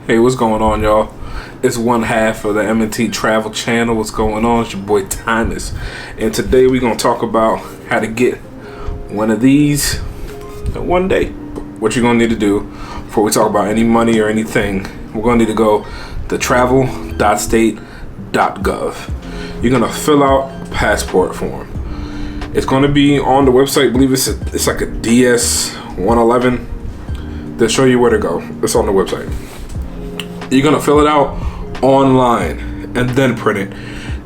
Hey, what's going on, y'all? It's one half of the M&T Travel Channel. What's going on? It's your boy Timus, and today we're gonna talk about how to get one of these in one day. What you're gonna need to do before we talk about any money or anything, we're gonna need to go to travel.state.gov. You're gonna fill out a passport form. It's gonna be on the website. I believe it's like a DS 111. They'll show you where to go. It's on the website. You're gonna fill it out online and then print it.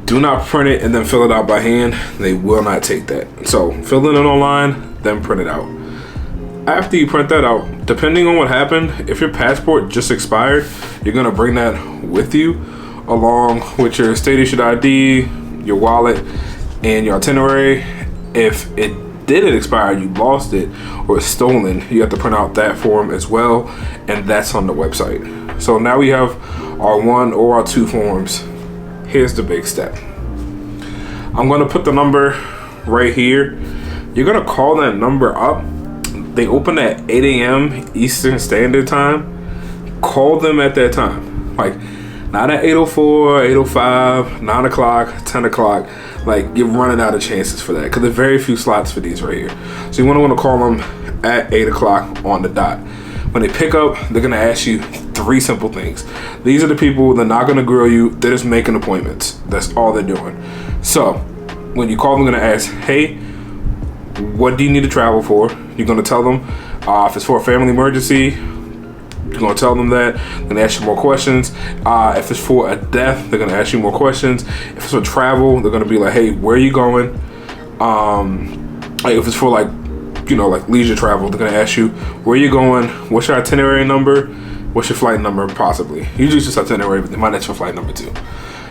Do not print it and then fill it out by hand. They will not take that. So fill it in online, then print it out. After you print that out, depending on what happened, if your passport just expired, you're gonna bring that with you along with your state issued ID, your wallet, and your itinerary. If it didn't expire, you lost it or it's stolen, you have to print out that form as well, and that's on the website. So now we have our one or our two forms. Here's the big step. I'm gonna put the number right here. You're gonna call that number up. They open at 8 a.m. Eastern Standard Time. Call them at that time. Like, not at 8:04, 8:05, 9 o'clock, 10 o'clock. Like, you're running out of chances for that because there's very few slots for these right here. So you want to call them at 8 o'clock on the dot. When they pick up, they're gonna ask you three simple things. These are the people, they're not gonna grill you, they're just making appointments. That's all they're doing. So when you call them, they're gonna ask, hey, what do you need to travel for? You're gonna tell them if it's for a family emergency, you're gonna tell them that. They're gonna ask you more questions. If it's for a death, they're gonna ask you more questions. If it's for travel, they're gonna be like, hey, where are you going? Like if it's for like leisure travel, they're gonna ask you where you going, what's your itinerary number, what's your flight number, possibly. Usually it's just itinerary, but they might ask for flight number too.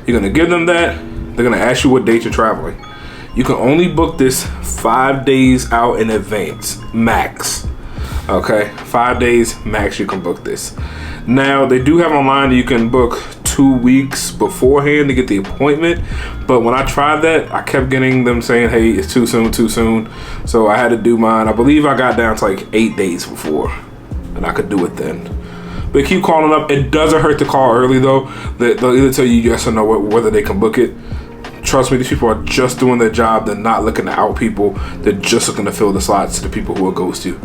You're gonna give them that. They're gonna ask you what date you're traveling. You can only book this 5 days out in advance, max. Okay, 5 days max you can book this. Now they do have online that you can book 2 weeks beforehand to get the appointment, but when I tried that, I kept getting them saying, hey, it's too soon, so I had to do mine. I believe I got down to like 8 days before and I could do it then. But keep calling up. It doesn't hurt to call early though. They'll either tell you yes or no whether they can book it. Trust me, these people are just doing their job. They're not looking to out people. They're just looking to fill the slots to the people who it goes to.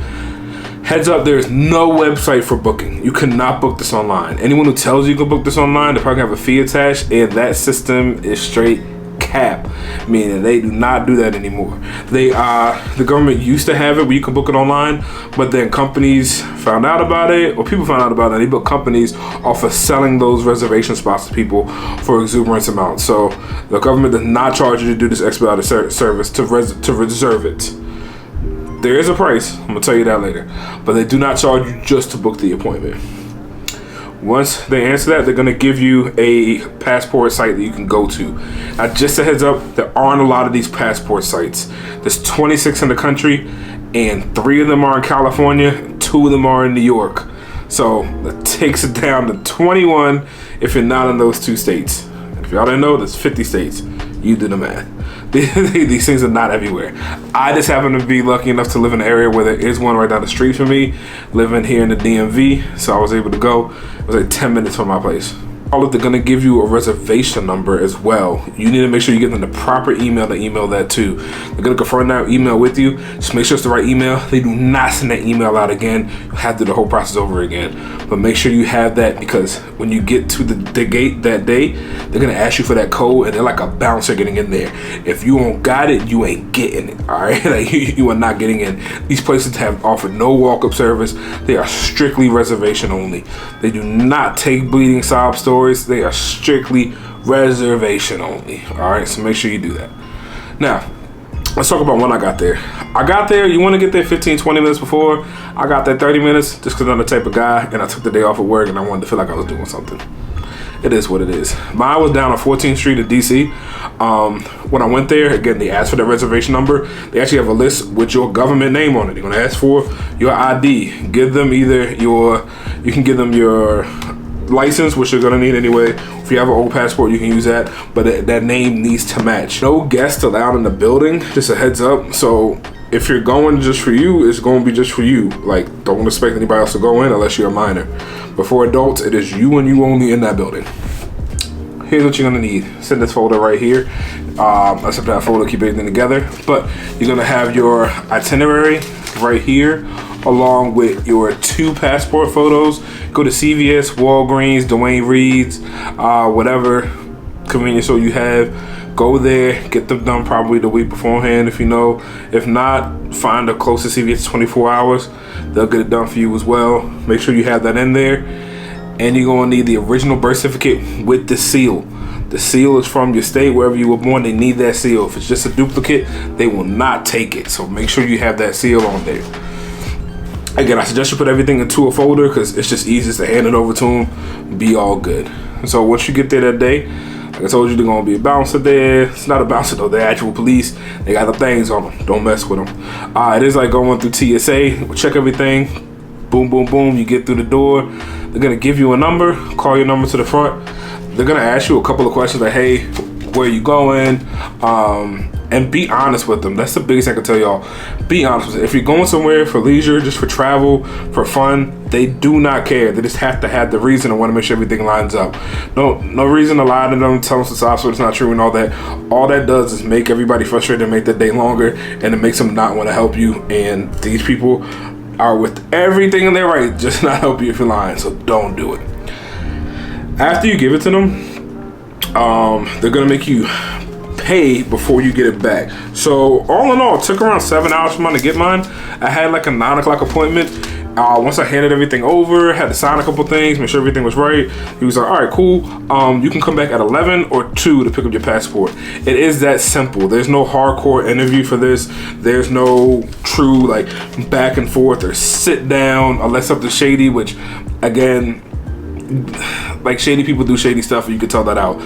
Heads up, there is no website for booking. You cannot book this online. Anyone who tells you can book this online, they probably have a fee attached, and that system is straight cap, meaning they do not do that anymore. The government used to have it where you can book it online, but then companies found out about it, or people found out about it, and they built companies off of selling those reservation spots to people for exuberant amounts. So the government does not charge you to do this expedited service to reserve it. There is a price, I'm gonna tell you that later, but they do not charge you just to book the appointment. Once they answer that, they're gonna give you a passport site that you can go to. Now, just a heads up, there aren't a lot of these passport sites. There's 26 in the country, and 3 of them are in California, and 2 of them are in New York. So that takes it down to 21 if you're not in those 2 states. If y'all didn't know, there's 50 states. You do the math. These things are not everywhere. I just happen to be lucky enough to live in an area where there is one right down the street from me, living here in the DMV, so I was able to go. It was like 10 minutes from my place. They're gonna give you a reservation number as well. You need to make sure you give them the proper email to email that to. They're gonna confirm that email with you. Just make sure it's the right email. They do not send that email out again. You have to do the whole process over again. But make sure you have that, because when you get to the gate that day, they're gonna ask you for that code, and they're like a bouncer getting in there. If you don't got it, you ain't getting it. All right, like you are not getting in. These places have offered no walk-up service. They are strictly reservation only. They do not take bleeding sob stories. They are strictly reservation only. All right, so make sure you do that. Now, let's talk about when I got there. You want to get there 15-20 minutes before. I got there 30 minutes just because I'm the type of guy, and I took the day off of work and I wanted to feel like I was doing something. It is what it is. Mine was down on 14th Street in DC. When I went there, again, they asked for the reservation number. They actually have a list with your government name on it. They're going to ask for your ID. Give them you can give them your license, which you're gonna need anyway. If you have an old passport, you can use that, but that name needs to match. No guests allowed in the building, just a heads up. So if you're going just for you, it's going to be just for you. Like, don't expect anybody else to go in unless you're a minor. But for adults, it is you and you only in that building. Here's what you're gonna need. Send this folder right here. Let's have that folder, keep everything together. But you're gonna have your itinerary right here, along with your 2 passport photos. Go to CVS, Walgreens, Dwayne Reed's, whatever convenience store you have. Go there, get them done probably the week beforehand if you know. If not, find the closest CVS 24 hours. They'll get it done for you as well. Make sure you have that in there. And you're gonna need the original birth certificate with the seal. The seal is from your state, wherever you were born. They need that seal. If it's just a duplicate, they will not take it. So make sure you have that seal on there. Again, I suggest you put everything into a folder because it's just easiest to hand it over to them. Be all good. And so once you get there that day, like I told you, they're gonna be a bouncer there. It's not a bouncer though, they're actual police. They got the things on them. Don't mess with them. It is like going through TSA. We'll check everything. Boom, boom, boom. You get through the door. They're gonna give you a number. Call your number to the front. They're gonna ask you a couple of questions like, hey, where you going? And be honest with them. That's the biggest thing I can tell y'all. Be honest with them. If you're going somewhere for leisure, just for travel, for fun, they do not care. They just have to have the reason and want to make sure everything lines up. No reason to lie to them, tell them to stop so it's not true and all that. All that does is make everybody frustrated and make the day longer, and it makes them not want to help you. And these people are with everything in their right, just not help you if you're lying. So don't do it. After you give it to them, they're gonna make you pay before you get it back. So all in all, it took around 7 hours for mine to get mine. I had like a 9 o'clock appointment. Once I handed everything over, had to sign a couple things, make sure everything was right. He was like, all right, cool. You can come back at 11 or 2 to pick up your passport. It is that simple. There's no hardcore interview for this. There's no true like back and forth or sit down unless something shady, which again, like shady people do shady stuff, and you can tell that out.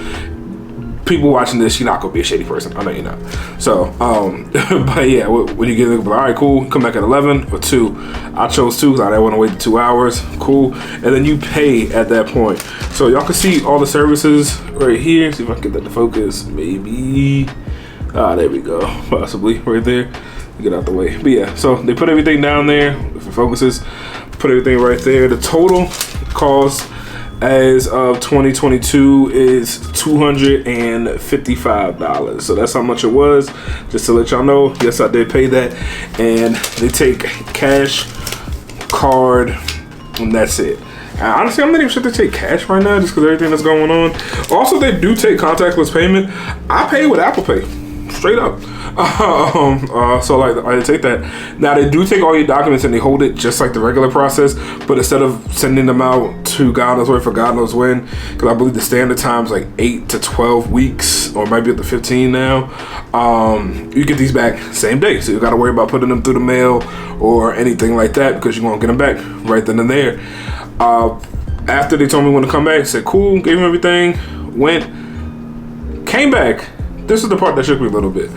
People watching this, you're not gonna be a shady person. I know you're not. So, but yeah, when you get it, all right, cool. Come back at 11 or 2. I chose 2 because I didn't want to wait 2 hours. Cool. And then you pay at that point. So y'all can see all the services right here. See if I can get that to focus. Maybe. There we go. Possibly right there. Get out the way. But yeah, so they put everything down there. If it focuses, put everything right there. The total cost as of 2022 is $255. So that's how much it was. Just to let y'all know, yes, I did pay that. And they take cash, card, and that's it. Honestly, I'm not even sure they take cash right now just because everything that's going on. Also, they do take contactless payment. I pay with Apple Pay, straight up. So like I take that. Now they do take all your documents and they hold it just like the regular process, but instead of sending them out to God knows where for God knows when, because I believe the standard time is like 8 to 12 weeks, or maybe up to 15 now. You get these back same day, so you got to worry about putting them through the mail or anything like that because you're gonna get them back right then and there. After they told me when to come back, I said cool, gave him everything, went, came back. This is the part that shook me a little bit.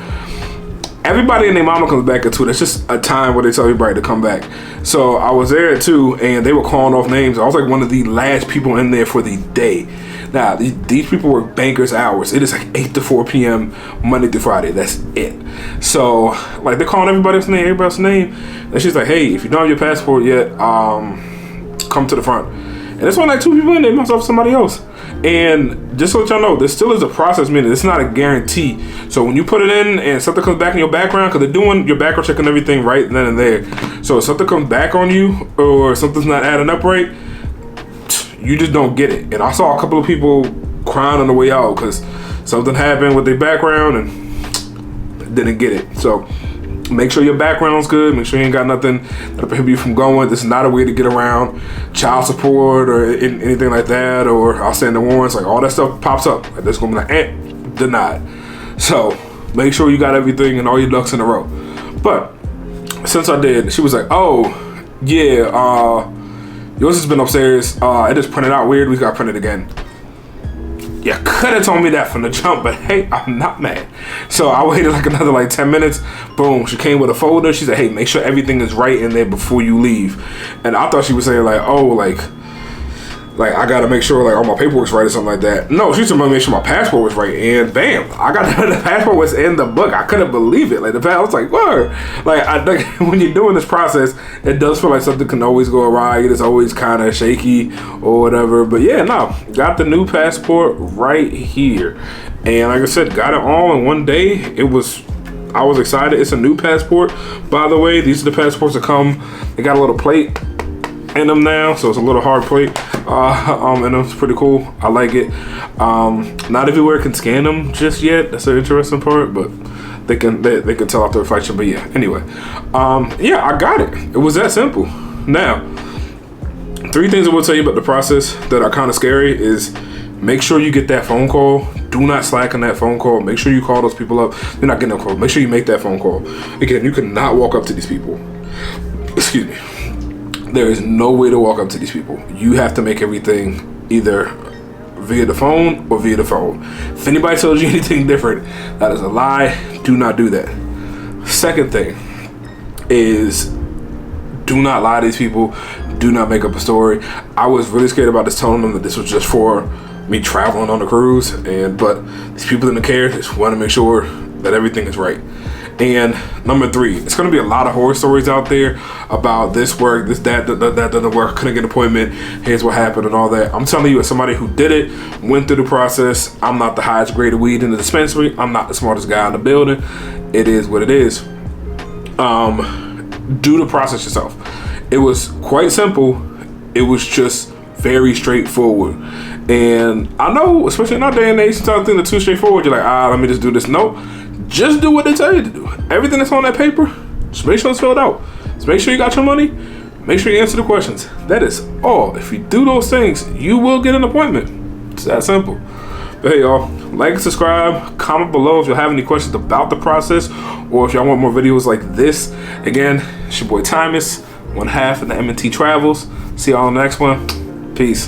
Everybody and their mama comes back at 2. That's just a time where they tell everybody to come back. So I was there at 2 and they were calling off names. I was like one of the last people in there for the day. Now, these people work bankers hours. It is like 8 to 4 p.m. Monday through Friday. That's it. So like they're calling everybody's name. And she's like, hey, if you don't have your passport yet, come to the front. And there's only like 2 people in there, myself and somebody else. And just to let y'all know, there still is a process, meaning it's not a guarantee. So when you put it in and something comes back in your background, because they're doing your background check and everything right then and there. So if something comes back on you or something's not adding up right, you just don't get it. And I saw a couple of people crying on the way out because something happened with their background and didn't get it. So make sure your background's good. Make sure you ain't got nothing that'll prohibit you from going. This is not a way to get around child support or anything like that, or outstanding warrants. Like all that stuff pops up. Like this gonna be like, denied. So make sure you got everything and all your ducks in a row. But since I did, she was like, oh yeah, yours has been upstairs. It just printed out weird. We got printed again. You could have told me that from the jump, but hey, I'm not mad. So I waited like another like 10 minutes. Boom, she came with a folder. She said, hey, make sure everything is right in there before you leave. And I thought she was saying like, oh, like like I gotta make sure like all my paperwork's right or something like that. No, she told me to make sure my passport was right, and bam, I got the passport was in the book. I couldn't believe it. Like I was like, whoa. Like when you're doing this process, it does feel like something can always go awry. It's always kind of shaky or whatever. But yeah, no, got the new passport right here, and like I said, got it all in one day. I was excited. It's a new passport, by the way. These are the passports that come. They got a little plate in them now, so it's a little hard plate, and it's pretty cool. I like it. Not everywhere can scan them just yet. That's the interesting part, but they can tell off the reflection. But yeah, anyway, yeah, I got it. It was that simple. Now, 3 things I will tell you about the process that are kind of scary is make sure you get that phone call. Do not slack on that phone call. Make sure you call those people up. You're not getting a call. Make sure you make that phone call. Again, you cannot walk up to these people. Excuse me. There is no way to walk up to these people. You have to make everything either via the phone or via the phone. If anybody tells you anything different, that is a lie. Do not do that. Second thing is do not lie to these people. Do not make up a story. I was really scared about this, telling them that this was just for me traveling on the cruise, but these people didn't care. Just want to make sure that everything is right. And number 3, it's going to be a lot of horror stories out there about this work, this, that doesn't work, couldn't get an appointment, here's what happened and all that. I'm telling you, as somebody who did it, went through the process, I'm not the highest grade of weed in the dispensary. I'm not the smartest guy in the building. It is what it is. Do the process yourself. It was quite simple. It was just very straightforward. And I know, especially in our day and age, sometimes things are too straightforward. You're like, let me just do this. No. Just do what they tell you to do. Everything that's on that paper, just make sure it's filled out. Just make sure you got your money. Make sure you answer the questions. That is all. If you do those things, you will get an appointment. It's that simple. But hey, y'all, like and subscribe. Comment below if you have any questions about the process, or if y'all want more videos like this. Again, it's your boy Timus, one half of the M&T Travels. See y'all on the next one. Peace.